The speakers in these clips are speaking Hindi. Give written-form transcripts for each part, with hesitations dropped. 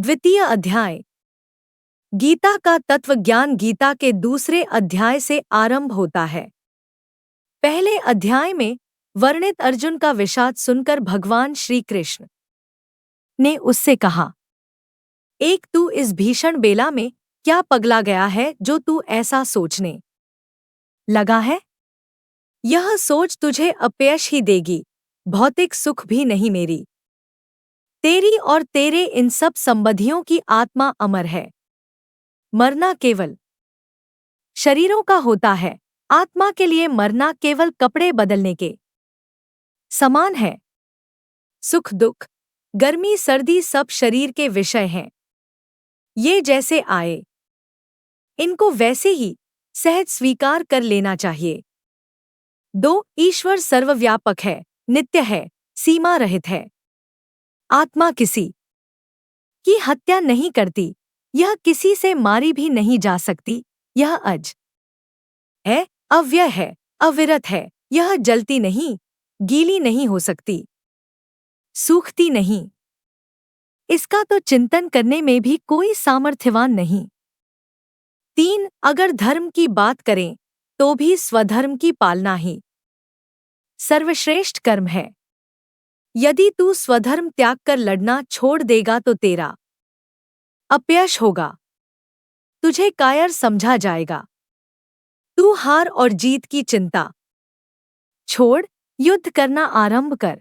द्वितीय अध्याय। गीता का तत्वज्ञान गीता के दूसरे अध्याय से आरंभ होता है। पहले अध्याय में वर्णित अर्जुन का विषाद सुनकर भगवान श्री कृष्ण ने उससे कहा, एक तू इस भीषण बेला में क्या पगला गया है जो तू ऐसा सोचने लगा है? यह सोच तुझे अपयश ही देगी, भौतिक सुख भी नहीं मेरी। तेरी और तेरे इन सब संबंधियों की आत्मा अमर है। मरना केवल शरीरों का होता है, आत्मा के लिए मरना केवल कपड़े बदलने के समान है। सुख दुख, गर्मी सर्दी सब शरीर के विषय हैं। ये जैसे आए, इनको वैसे ही सहज स्वीकार कर लेना चाहिए। 2 ईश्वर सर्वव्यापक है, नित्य है, सीमा रहित है। आत्मा किसी की हत्या नहीं करती, यह किसी से मारी भी नहीं जा सकती। यह अज है, अव्यय है, अविरत है। यह जलती नहीं, गीली नहीं हो सकती, सूखती नहीं। इसका तो चिंतन करने में भी कोई सामर्थ्यवान नहीं। 3 अगर धर्म की बात करें तो भी स्वधर्म की पालना ही सर्वश्रेष्ठ कर्म है। यदि तू स्वधर्म त्याग कर लड़ना छोड़ देगा तो तेरा अपयश होगा, तुझे कायर समझा जाएगा। तू हार और जीत की चिंता छोड़, युद्ध करना आरंभ कर।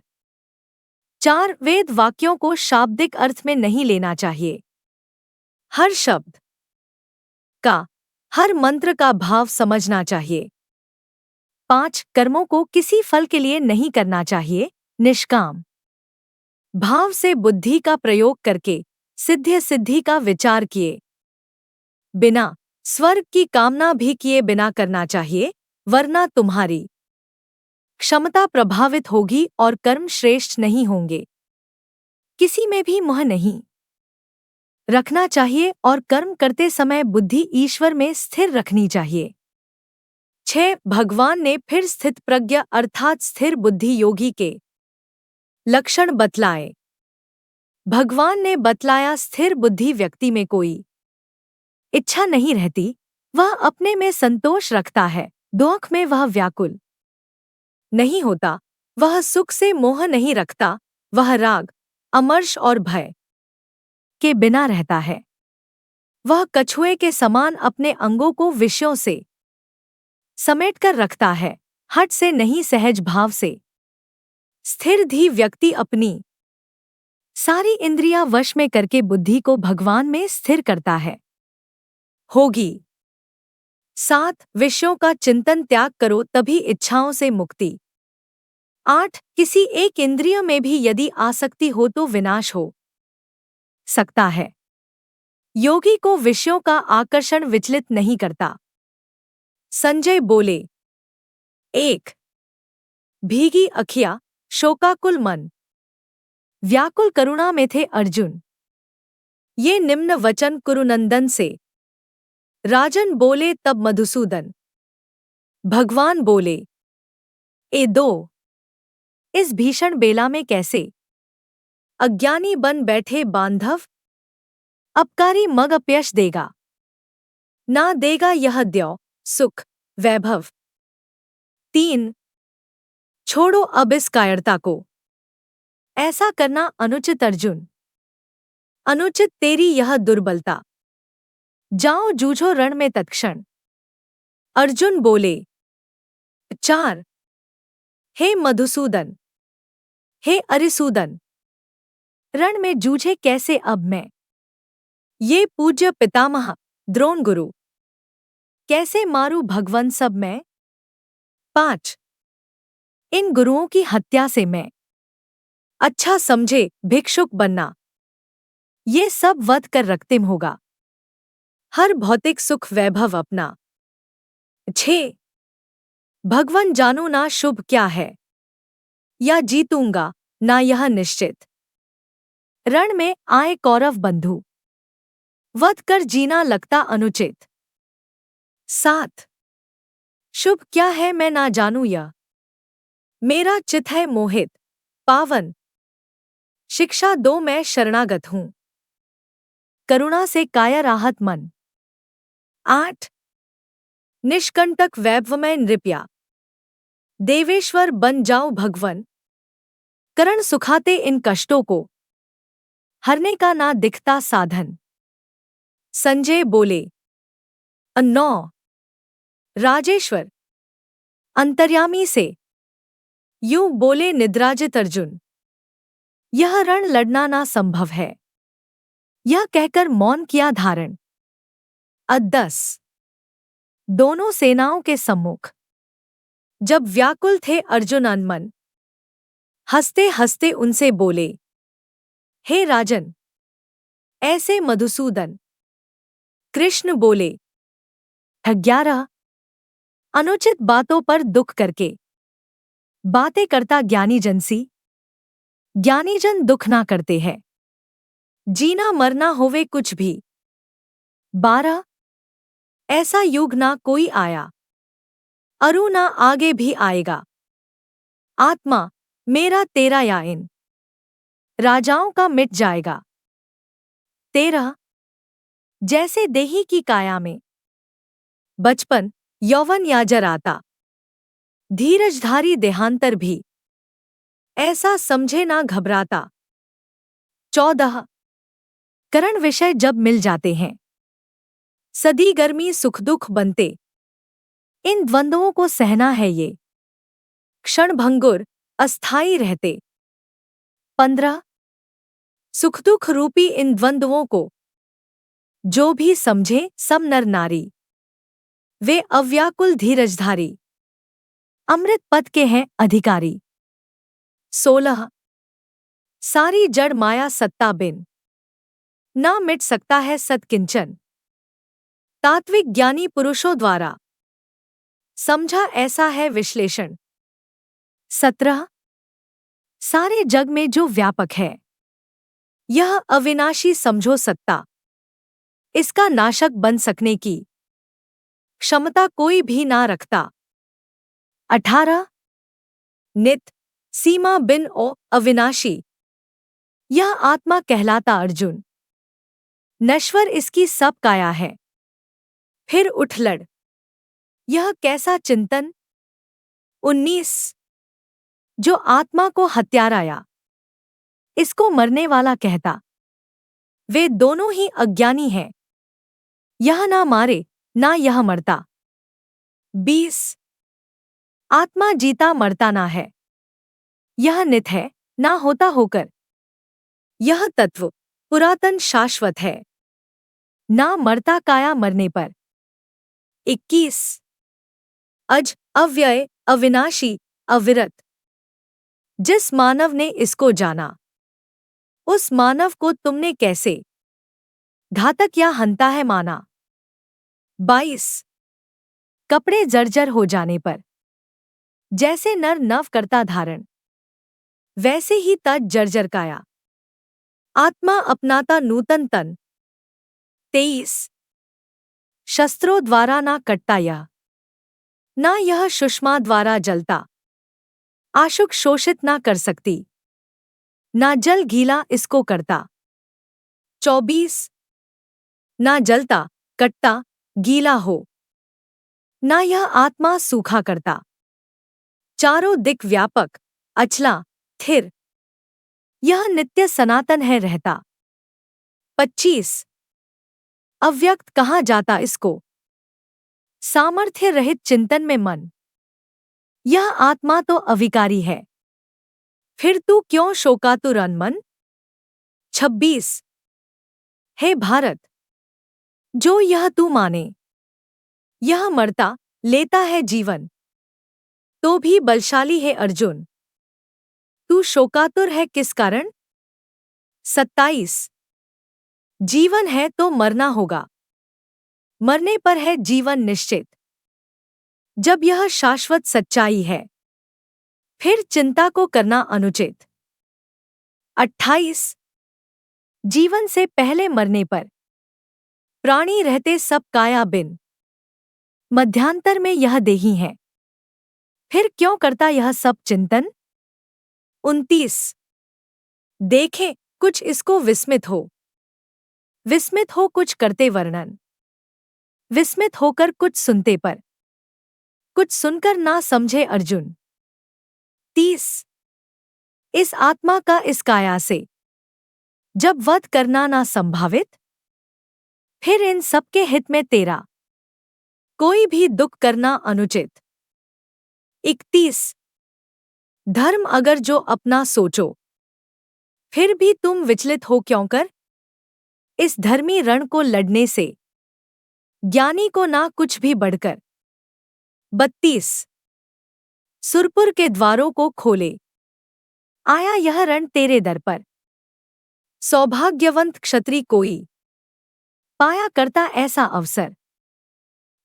4 वेद वाक्यों को शाब्दिक अर्थ में नहीं लेना चाहिए। हर शब्द का, हर मंत्र का भाव समझना चाहिए। 5 कर्मों को किसी फल के लिए नहीं करना चाहिए, निष्काम भाव से बुद्धि का प्रयोग करके सिद्धि का विचार किए बिना स्वर्ग की कामना भी किए बिना करना चाहिए, वरना तुम्हारी क्षमता प्रभावित होगी और कर्म श्रेष्ठ नहीं होंगे। किसी में भी मोह नहीं रखना चाहिए और कर्म करते समय बुद्धि ईश्वर में स्थिर रखनी चाहिए। 6 भगवान ने फिर स्थित प्रज्ञा अर्थात स्थिर बुद्धि योगी के लक्षण बतलाए। भगवान ने बतलाया स्थिर बुद्धि व्यक्ति में कोई इच्छा नहीं रहती, वह अपने में संतोष रखता है, दुख में वह व्याकुल नहीं होता, वह सुख से मोह नहीं रखता, वह राग अमर्ष और भय के बिना रहता है। वह कछुए के समान अपने अंगों को विषयों से समेटकर रखता है, हठ से नहीं सहज भाव से। स्थिर धी व्यक्ति अपनी सारी इंद्रियां वश में करके बुद्धि को भगवान में स्थिर करता है। होगी 7 विषयों का चिंतन त्याग करो तभी इच्छाओं से मुक्ति। 8 किसी एक इंद्रिय में भी यदि आसक्ति हो तो विनाश हो सकता है। योगी को विषयों का आकर्षण विचलित नहीं करता। संजय बोले, 1 भीगी अखियां, शोकाकुल मन, व्याकुल करुणा में थे अर्जुन। ये निम्न वचन कुरुनंदन से राजन बोले तब मधुसूदन। भगवान बोले, 2 इस भीषण बेला में कैसे अज्ञानी बन बैठे बांधव, अपकारी मग अपयश देगा, ना देगा यह द्यौ सुख वैभव। 3 छोड़ो अब इस कायरता को, ऐसा करना अनुचित अर्जुन, अनुचित तेरी यह दुर्बलता। जाओ जूझो रण में तत्क्षण। अर्जुन बोले, 4 हे मधुसूदन, हे अरिसूदन, रण में जूझे कैसे अब मैं? ये पूज्य पितामह द्रोण गुरु, कैसे मारू भगवन सब मैं? 5 इन गुरुओं की हत्या से मैं अच्छा समझे भिक्षुक बनना, ये सब वध कर रक्तिम होगा, हर भौतिक सुख वैभव अपना। 6 भगवन जानू ना शुभ क्या है, या जीतूंगा ना यह निश्चित। रण में आए कौरव बंधु, वध कर जीना लगता अनुचित। 7 शुभ क्या है मैं ना जानू यह, मेरा चित है मोहित पावन, शिक्षा दो मैं शरणागत हूँ। करुणा से काया राहत मन। 8 निष्कंटक वैभवमय नृपया, देवेश्वर बन जाओ भगवन, करण सुखाते इन कष्टों को, हरने का ना दिखता साधन। संजय बोले, 9 राजेश्वर, अंतर्यामी से, यूं बोले निद्राजित अर्जुन, यह रण लड़ना ना संभव है। यह कहकर मौन किया धारण। 10 दोनों सेनाओं के सम्मुख जब व्याकुल थे अर्जुन अनमन, हंसते हंसते उनसे बोले, हे राजन, ऐसे मधुसूदन। कृष्ण बोले, 11 अनुचित बातों पर दुख करके बातें करता ज्ञानी जन सी, ज्ञानी जन दुख ना करते हैं। जीना मरना होवे कुछ भी। 12 ऐसा युग ना कोई आया, अरु ना आगे भी आएगा। आत्मा मेरा तेरा या इन राजाओं का मिट जाएगा। 13 जैसे देही की काया में बचपन यौवन या जर आता, धीरजधारी देहांतर भी ऐसा समझे ना घबराता। 14 करण विषय जब मिल जाते हैं, सदी गर्मी सुख दुख बनते, इन द्वंद्वों को सहना है ये, क्षणभंगुर अस्थाई रहते। 15 सुख दुख रूपी इन द्वंद्वों को जो भी समझे सब नर नारी, वे अव्याकुल धीरजधारी, अमृत पद के हैं अधिकारी। 16 सारी जड़ माया सत्ता बिन ना मिट सकता है सत्किंचन, तात्विक ज्ञानी पुरुषों द्वारा समझा ऐसा है विश्लेषण। 17 सारे जग में जो व्यापक है, यह अविनाशी समझो सत्ता, इसका नाशक बन सकने की क्षमता कोई भी ना रखता। 18 नित सीमा बिन ओ अविनाशी, यह आत्मा कहलाता अर्जुन, नश्वर इसकी सब काया है। फिर उठ लड़, यह कैसा चिंतन। 19 जो आत्मा को हत्याराया, इसको मरने वाला कहता, वे दोनों ही अज्ञानी हैं। यह ना मारे ना यह मरता। 20 आत्मा जीता मरता ना है, यह नित है ना होता होकर, यह तत्व पुरातन शाश्वत है, ना मरता काया मरने पर। 21 अज अव्यय अविनाशी अविरत, जिस मानव ने इसको जाना, उस मानव को तुमने कैसे घातक या हंता है माना। 22 कपड़े जर्जर हो जाने पर जैसे नर नव करता धारण, वैसे ही तज जर्जर काया, आत्मा अपनाता नूतन तन। 23 शस्त्रों द्वारा ना कटता यह, ना यह सुषमा द्वारा जलता, आशुक शोषित ना कर सकती, ना जल गीला इसको करता। 24 ना जलता कटता गीला हो, ना यह आत्मा सूखा करता, चारों दिक व्यापक अचला स्थिर, यह नित्य सनातन है रहता। 25 अव्यक्त कहाँ जाता इसको, सामर्थ्य रहित चिंतन में मन, यह आत्मा तो अविकारी है, फिर तू क्यों शोकातुर अनमन। 26 हे भारत, जो यह तू माने, यह मरता लेता है जीवन, तो भी बलशाली है अर्जुन, तू शोकातुर है किस कारण। 27 जीवन है तो मरना होगा, मरने पर है जीवन निश्चित, जब यह शाश्वत सच्चाई है, फिर चिंता को करना अनुचित। 28 जीवन से पहले मरने पर प्राणी रहते सब काया बिन, मध्यांतर में यह देही है, फिर क्यों करता यह सब चिंतन। 29 देखे कुछ इसको विस्मित हो, विस्मित हो कुछ करते वर्णन। विस्मित होकर कुछ सुनते पर कुछ सुनकर ना समझे अर्जुन। 30। इस आत्मा का इस काया से जब वध करना ना संभावित, फिर इन सबके हित में तेरा कोई भी दुख करना अनुचित। 31। धर्म अगर जो अपना सोचो, फिर भी तुम विचलित हो क्यों कर? इस धर्मी रण को लड़ने से ज्ञानी को ना कुछ भी बढ़कर। 32। सुरपुर के द्वारों को खोले, आया यह रण तेरे दर पर। सौभाग्यवंत क्षत्रिय कोई पाया करता ऐसा अवसर।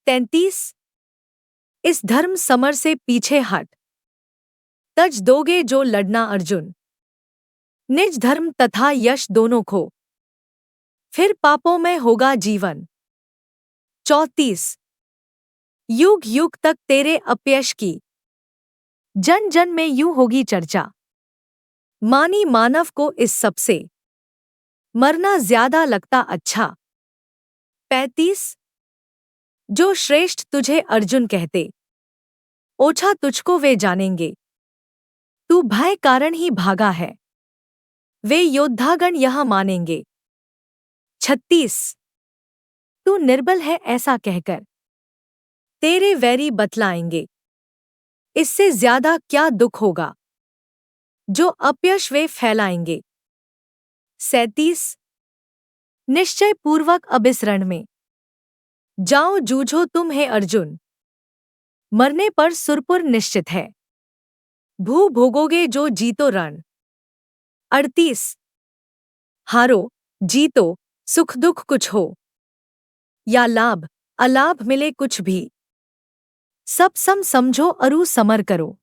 33। इस धर्म समर से पीछे हट, तज दोगे जो लड़ना अर्जुन। निज धर्म तथा यश दोनों खो, फिर पापों में होगा जीवन। 34। युग युग तक तेरे अपयश की, जन जन में यूं होगी चर्चा। मानी मानव को इस सब से मरना ज्यादा लगता अच्छा। 35। जो श्रेष्ठ तुझे अर्जुन कहते, ओछा तुझको वे जानेंगे। तू भय कारण ही भागा है, वे योद्धागण यह मानेंगे। 36। तू निर्बल है ऐसा कहकर तेरे वैरी बतलाएंगे, इससे ज्यादा क्या दुख होगा जो अपयश वे फैलाएंगे। 37। निश्चय पूर्वक अब इस रण में जाओ जूझो तुम है अर्जुन, मरने पर सुरपुर निश्चित है, भू भोगोगे जो जीतो रण। 38। हारो जीतो सुख दुख कुछ हो, या लाभ अलाभ मिले कुछ भी, सब सम समझो अरु समर करो,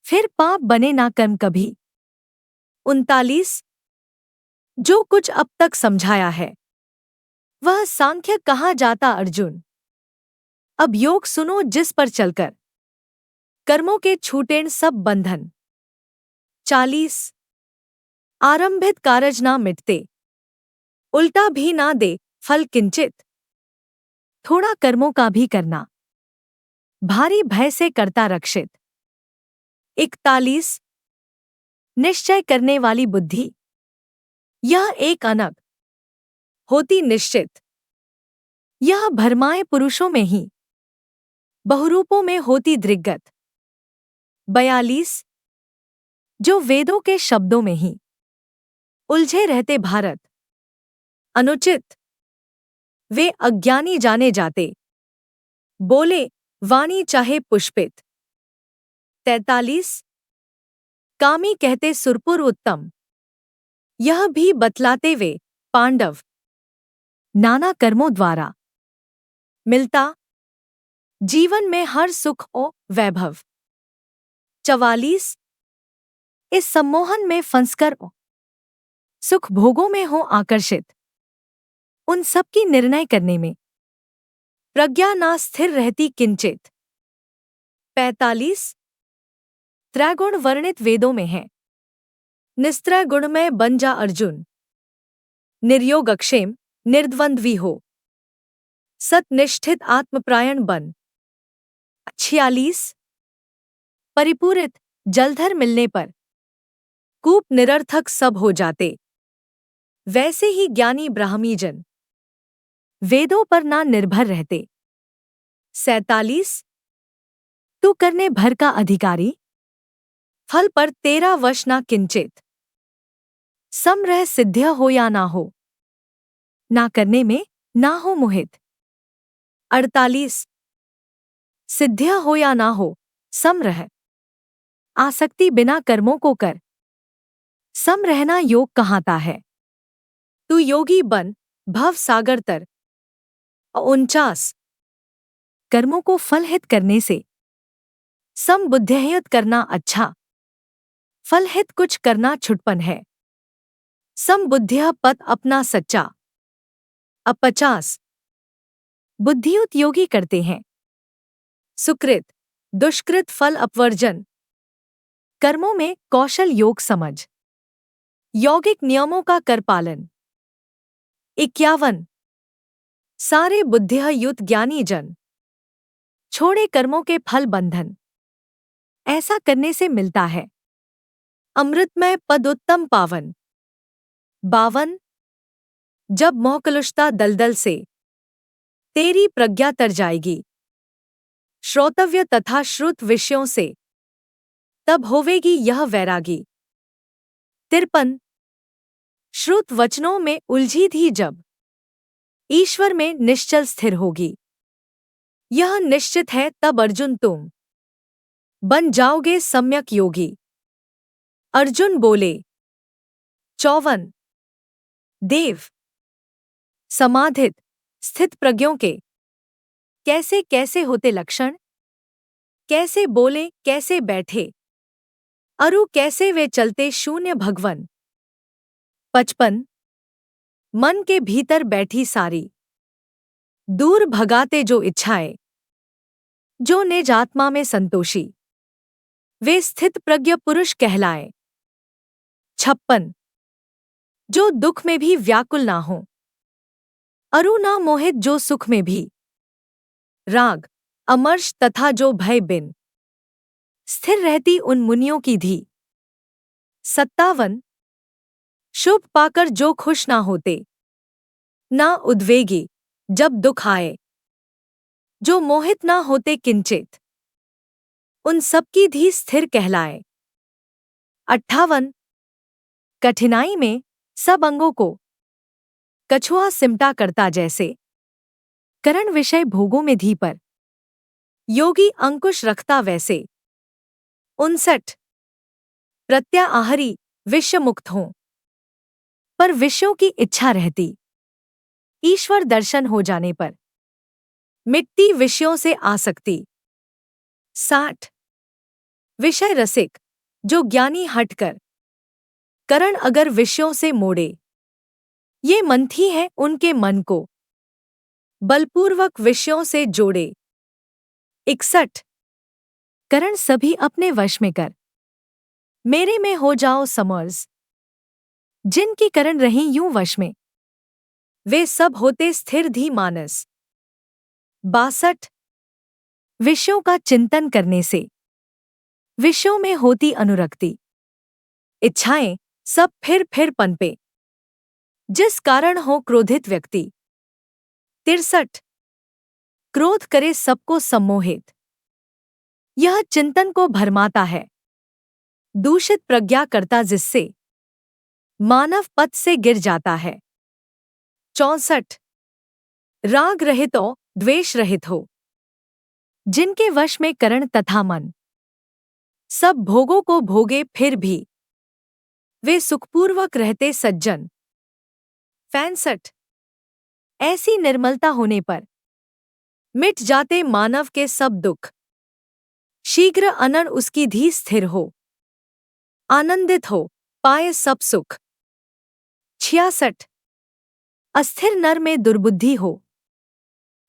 फिर पाप बने ना कर्म कभी। 39। जो कुछ अब तक समझाया है वह सांख्य कहा जाता अर्जुन, अब योग सुनो जिस पर चलकर कर्मों के छूटें सब बंधन। 40। आरंभित कारज ना मिटते, उल्टा भी ना दे फल किंचित, थोड़ा कर्मों का भी करना, भारी भय से करता रक्षित। 41। निश्चय करने वाली बुद्धि, यह एक अनग होती निश्चित, यह भरमाए पुरुषों में ही बहुरूपों में होती दृग्गत। 42। जो वेदों के शब्दों में ही उलझे रहते भारत, अनुचित वे अज्ञानी जाने जाते, बोले वाणी चाहे पुष्पित। 43। कामी कहते सुरपुर उत्तम, यह भी बतलाते वे पांडव, नाना कर्मों द्वारा मिलता जीवन में हर सुख और वैभव। 44। इस सम्मोहन में फंसकर सुख भोगों में हो आकर्षित, उन सब की निर्णय करने में प्रज्ञा ना स्थिर रहती किंचित। 45। त्रैगुण वर्णित वेदों में है, निस्त्रय गुणमय बन जा अर्जुन, निर्योग अक्षेम निर्द्वंद्वी हो, सतनिष्ठित आत्मप्रायण बन। 46। परिपूरित जलधर मिलने पर कूप निरर्थक सब हो जाते, वैसे ही ज्ञानी ब्राह्मीजन वेदों पर ना निर्भर रहते। 47। तू करने भर का अधिकारी, फल पर तेरा वश ना किंचित, समरह सिद्ध्य हो या ना हो, ना करने में ना हो मोहित। 48। सिद्ध्य हो या ना हो समरह, आसक्ति बिना कर्मों को कर, सम रहना योग कहाता है। तू योगी बन भव सागर तर। 49। कर्मों को फलहित करने से समबुद्धियुत करना अच्छा, फलहित कुछ करना छुटपन है, समबुद्धिया पद अपना सच्चा। 50। बुद्धियुत योगी करते हैं सुकृत दुष्कृत फल अपवर्जन, कर्मों में कौशल योग समझ, यौगिक नियमों का कर पालन, 51। सारे बुद्धियुत ज्ञानी जन छोड़े कर्मों के फल बंधन, ऐसा करने से मिलता है अमृतमय पद उत्तम पावन। 52। जब मोहकलुषता दलदल से तेरी प्रज्ञा तर जाएगी, श्रोतव्य तथा श्रुत विषयों से, तब होवेगी यह वैरागी। 53। श्रुत वचनों में उलझी थी जब, ईश्वर में निश्चल स्थिर होगी, यह निश्चित है तब अर्जुन तुम बन जाओगे सम्यक योगी। अर्जुन बोले। 54। देव समाधित स्थित प्रज्ञों के कैसे कैसे होते लक्षण, कैसे बोले कैसे बैठे, अरु कैसे वे चलते शून्य भगवन। 55। मन के भीतर बैठी सारी, दूर भगाते जो इच्छाएं, जो निज आत्मा में संतोषी, वे स्थित प्रज्ञ पुरुष कहलाए। 56। जो दुख में भी व्याकुल ना हो, अरु ना मोहित जो सुख में भी, राग अमर्ष तथा जो भय बिन स्थिर रहती उन मुनियों की धी। 57। शुभ पाकर जो खुश ना होते, ना उद्वेगी जब दुख आए, जो मोहित ना होते किंचित, उन सबकी धी स्थिर कहलाए। 58। कठिनाई में सब अंगों को कछुआ सिमटा करता जैसे, करण विषय भोगों में धी पर योगी अंकुश रखता वैसे। 59। प्रत्याहारी विषय मुक्त हों, पर विषयों की इच्छा रहती, ईश्वर दर्शन हो जाने पर मिटती विषयों से आसक्ति। 60। विषय रसिक जो ज्ञानी हटकर करण अगर विषयों से मोड़े, ये मंथी है उनके मन को बलपूर्वक विषयों से जोड़े। 61। करण सभी अपने वश में कर, मेरे में हो जाओ समर्ज, जिनकी करण रही यूं वश में, वे सब होते स्थिर धी मानस। 62। विषयों का चिंतन करने से विषयों में होती अनुरक्ति, इच्छाएं सब फिर पनपे, जिस कारण हो क्रोधित व्यक्ति। 63। क्रोध करे सबको सम्मोहित, यह चिंतन को भरमाता है, दूषित प्रज्ञा करता जिससे मानव पथ से गिर जाता है। 64। राग रहित हो द्वेष रहित हो, जिनके वश में करण तथा मन सब भोगों को भोगे फिर भी वे सुखपूर्वक रहते सज्जन। 65। ऐसी निर्मलता होने पर मिट जाते मानव के सब दुख, शीघ्र अनड़ उसकी धी स्थिर हो, आनंदित हो पाए सब सुख। 66। अस्थिर नर में दुर्बुद्धि हो,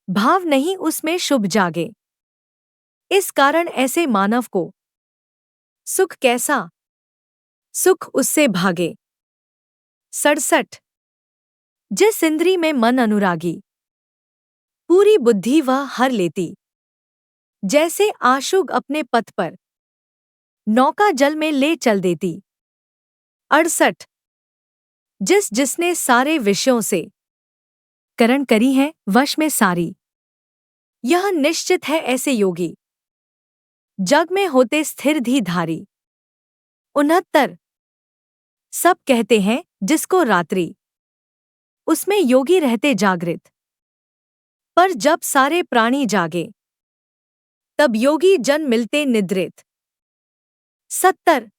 भाव नहीं उसमें शुभ जागे, इस कारण ऐसे मानव को सुख कैसा, सुख उससे भागे। 67। जिस इंद्री में मन अनुरागी, पूरी बुद्धि वह हर लेती, जैसे आशुग अपने पथ पर नौका जल में ले चल देती। 68। जिसने सारे विषयों से करण करी है वश में सारी, यह निश्चित है ऐसे योगी, जग में होते स्थिर धी धारी। 69। सब कहते हैं जिसको रात्रि, उसमें योगी रहते जागृत, पर जब सारे प्राणी जागे, तब योगी जन मिलते निद्रित। 70।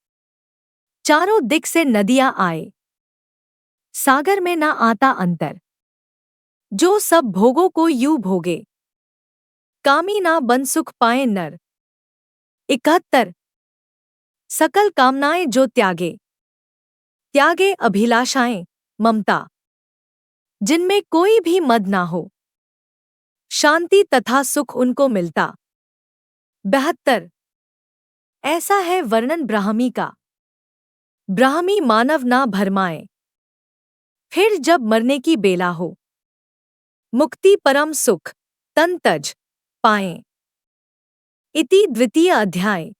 चारों दिक से नदियां आए, सागर में ना आता अंतर, जो सब भोगों को यूं भोगे, कामी ना बन सुख पाए नर। 71। सकल कामनाएं जो त्यागे, त्यागे अभिलाषाएं ममता, जिनमें कोई भी मद ना हो, शांति तथा सुख उनको मिलता। 72। ऐसा है वर्णन ब्राह्मी का, ब्राह्मी मानव ना भरमाए, फिर जब मरने की बेला हो, मुक्ति परम सुख तन तज पाएं। इति द्वितीय अध्याय।